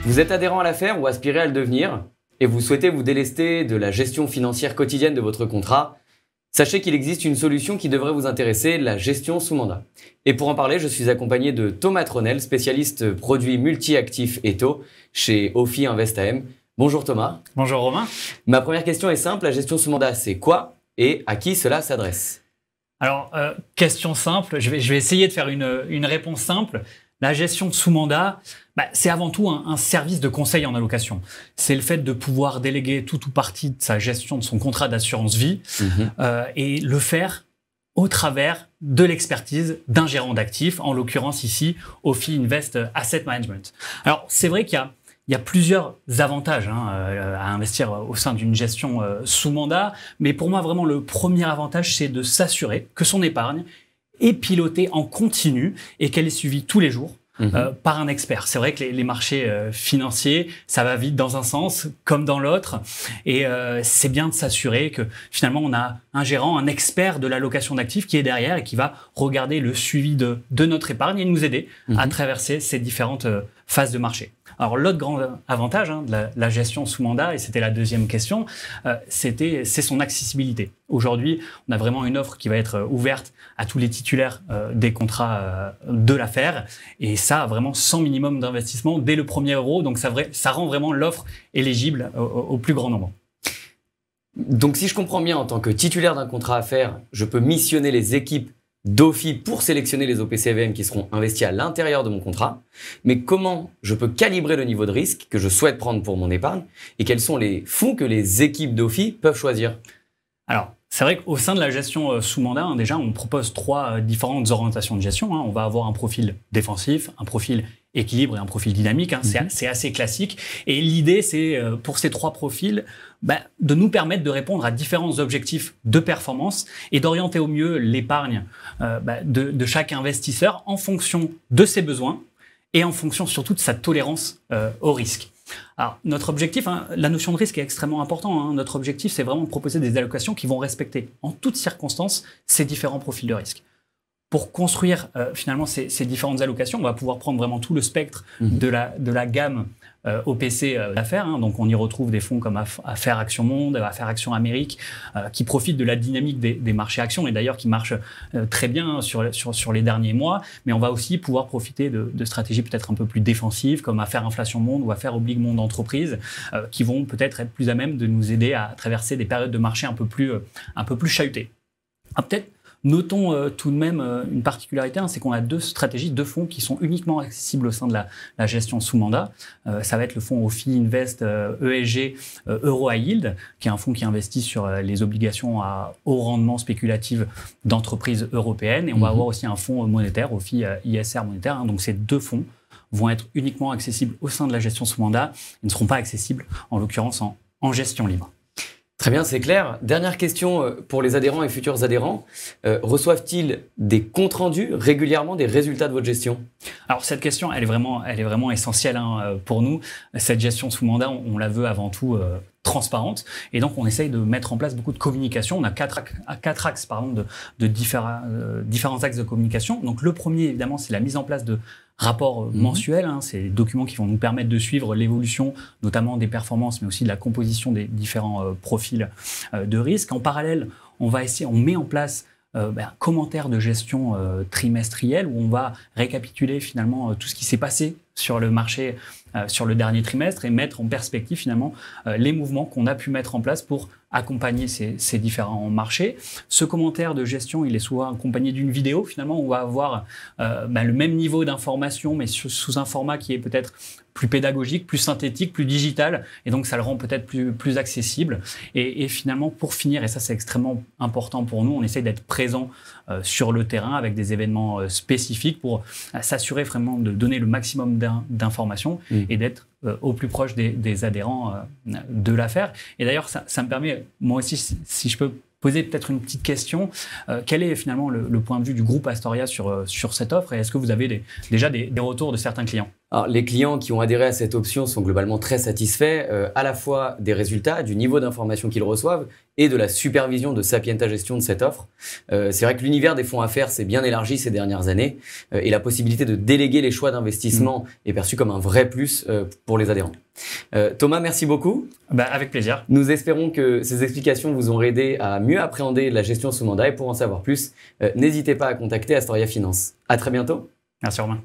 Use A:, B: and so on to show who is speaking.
A: Vous êtes adhérent à l'affaire ou aspirez à le devenir et vous souhaitez vous délester de la gestion financière quotidienne de votre contrat, sachez qu'il existe une solution qui devrait vous intéresser, la gestion sous mandat. Et pour en parler, je suis accompagné de Thomas Tronel, spécialiste produits multi-actifs et taux chez Ophi Invest AM. Bonjour Thomas.
B: Bonjour Romain.
A: Ma première question est simple, la gestion sous mandat, c'est quoi et à qui cela s'adresse?
B: Alors, question simple, je vais essayer de faire une réponse simple. La gestion sous mandat, c'est avant tout un service de conseil en allocation. C'est le fait de pouvoir déléguer tout ou partie de sa gestion de son contrat d'assurance vie et le faire au travers de l'expertise d'un gérant d'actifs, en l'occurrence ici, Ophi Invest Asset Management. Alors, c'est vrai qu'il y a plusieurs avantages à investir au sein d'une gestion sous mandat, mais pour moi, vraiment, le premier avantage, c'est de s'assurer que son épargne est pilotée en continu et qu'elle est suivie tous les jours par un expert. C'est vrai que les marchés financiers, ça va vite dans un sens comme dans l'autre, et c'est bien de s'assurer que finalement, on a un gérant, un expert de l'allocation d'actifs qui est derrière et qui va regarder le suivi de notre épargne et nous aider à traverser ces différentes phases de marché. Alors l'autre grand avantage de la gestion sous mandat, et c'était la deuxième question, c'est son accessibilité. Aujourd'hui, on a vraiment une offre qui va être ouverte à tous les titulaires des contrats de l'affaire, et ça vraiment sans minimum d'investissement dès le premier euro. Donc ça rend vraiment l'offre éligible au plus grand nombre.
A: Donc si je comprends bien, en tant que titulaire d'un contrat affaires, je peux missionner les équipes d'Ophi pour sélectionner les OPCVM qui seront investis à l'intérieur de mon contrat. Mais comment je peux calibrer le niveau de risque que je souhaite prendre pour mon épargne et quels sont les fonds que les équipes d'Ophi peuvent choisir?
B: Alors, c'est vrai qu'au sein de la gestion sous mandat, déjà, on propose trois différentes orientations de gestion. On va avoir un profil défensif, un profil équilibre et un profil dynamique. C'est assez classique. Et l'idée, c'est pour ces trois profils, de nous permettre de répondre à différents objectifs de performance et d'orienter au mieux l'épargne de chaque investisseur en fonction de ses besoins et en fonction surtout de sa tolérance au risque. Alors, notre objectif, la notion de risque est extrêmement importante. Notre objectif, c'est vraiment de proposer des allocations qui vont respecter en toutes circonstances ces différents profils de risque. Pour construire finalement ces différentes allocations, on va pouvoir prendre vraiment tout le spectre de la gamme OPC d'affaires. Donc, on y retrouve des fonds comme Affaires Action Monde, Affaires Action Amérique, qui profitent de la dynamique des marchés actions et d'ailleurs qui marchent très bien sur les derniers mois. Mais on va aussi pouvoir profiter de stratégies peut-être un peu plus défensives comme Affaires Inflation Monde ou Affaires Oblig Monde Entreprise, qui vont peut-être être plus à même de nous aider à traverser des périodes de marché un peu plus chahutées. Peut-être notons tout de même une particularité, c'est qu'on a deux stratégies, deux fonds qui sont uniquement accessibles au sein de la gestion sous mandat. Ça va être le fonds Ophi Invest ESG Euro High Yield, qui est un fonds qui investit sur les obligations à haut rendement spéculatif d'entreprises européennes. Et on va avoir aussi un fonds monétaire, Ophi ISR monétaire. Donc ces deux fonds vont être uniquement accessibles au sein de la gestion sous mandat et ne seront pas accessibles, en l'occurrence, en gestion libre.
A: Très bien, c'est clair. Dernière question pour les adhérents et futurs adhérents. Reçoivent-ils des comptes rendus régulièrement des résultats de votre gestion?
B: Alors cette question, elle est vraiment essentielle pour nous. Cette gestion sous mandat, on la veut avant tout transparente. Et donc, on essaye de mettre en place beaucoup de communication. On a quatre axes de différents axes de communication. Donc, le premier, évidemment, c'est la mise en place de rapports mensuels. C'est des documents qui vont nous permettre de suivre l'évolution, notamment des performances, mais aussi de la composition des différents profils de risque. En parallèle, on met en place un commentaire de gestion trimestriel où on va récapituler finalement tout ce qui s'est passé sur le marché sur le dernier trimestre et mettre en perspective finalement les mouvements qu'on a pu mettre en place pour accompagner ces différents marchés. Ce commentaire de gestion, il est souvent accompagné d'une vidéo. Finalement, on va avoir le même niveau d'information, mais sous un format qui est peut-être plus pédagogique, plus synthétique, plus digital, et donc ça le rend peut-être plus accessible. Et finalement, pour finir, et ça c'est extrêmement important pour nous, on essaye d'être présent sur le terrain avec des événements spécifiques pour s'assurer vraiment de donner le maximum d'informations et d'être au plus proche des adhérents de l'affaire. Et d'ailleurs, ça me permet, moi aussi, si je peux poser peut-être une petite question, quel est finalement le point de vue du groupe Astoria sur cette offre et est-ce que vous avez déjà des retours de certains clients?
A: Alors, les clients qui ont adhéré à cette option sont globalement très satisfaits, à la fois des résultats, du niveau d'information qu'ils reçoivent et de la supervision de Sapienta Gestion de cette offre. C'est vrai que l'univers des fonds à faire s'est bien élargi ces dernières années et la possibilité de déléguer les choix d'investissement est perçue comme un vrai plus pour les adhérents. Thomas, merci beaucoup.
B: Avec plaisir.
A: Nous espérons que ces explications vous ont aidé à mieux appréhender la gestion sous mandat et pour en savoir plus, n'hésitez pas à contacter Astoria Finance. À très bientôt.
B: Merci Romain.